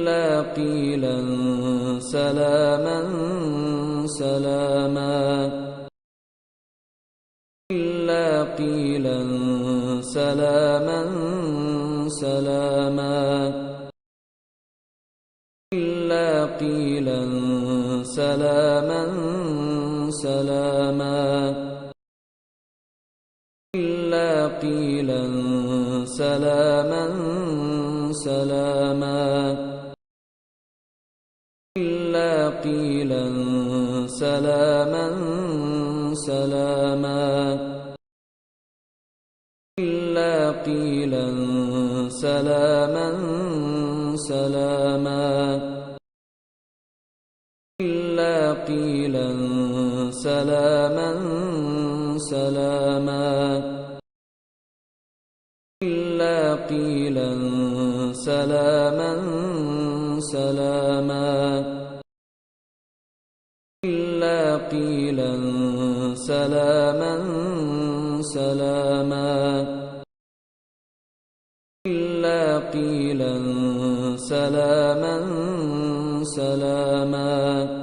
إلا قيلا سلاما سلاما إلا قيلا سلاما سلاما إلا قيلا سلاما سلاما إلا قيلا سلاما سلاما إلا قيلا سلاما سلاما إلا قيلا سلاما سلاما إلا قيلا سلاما سلاما إلا قيلا سلاما سلاما إلا قيلا سلاما سلاما إلا قيلا سلاما سلاما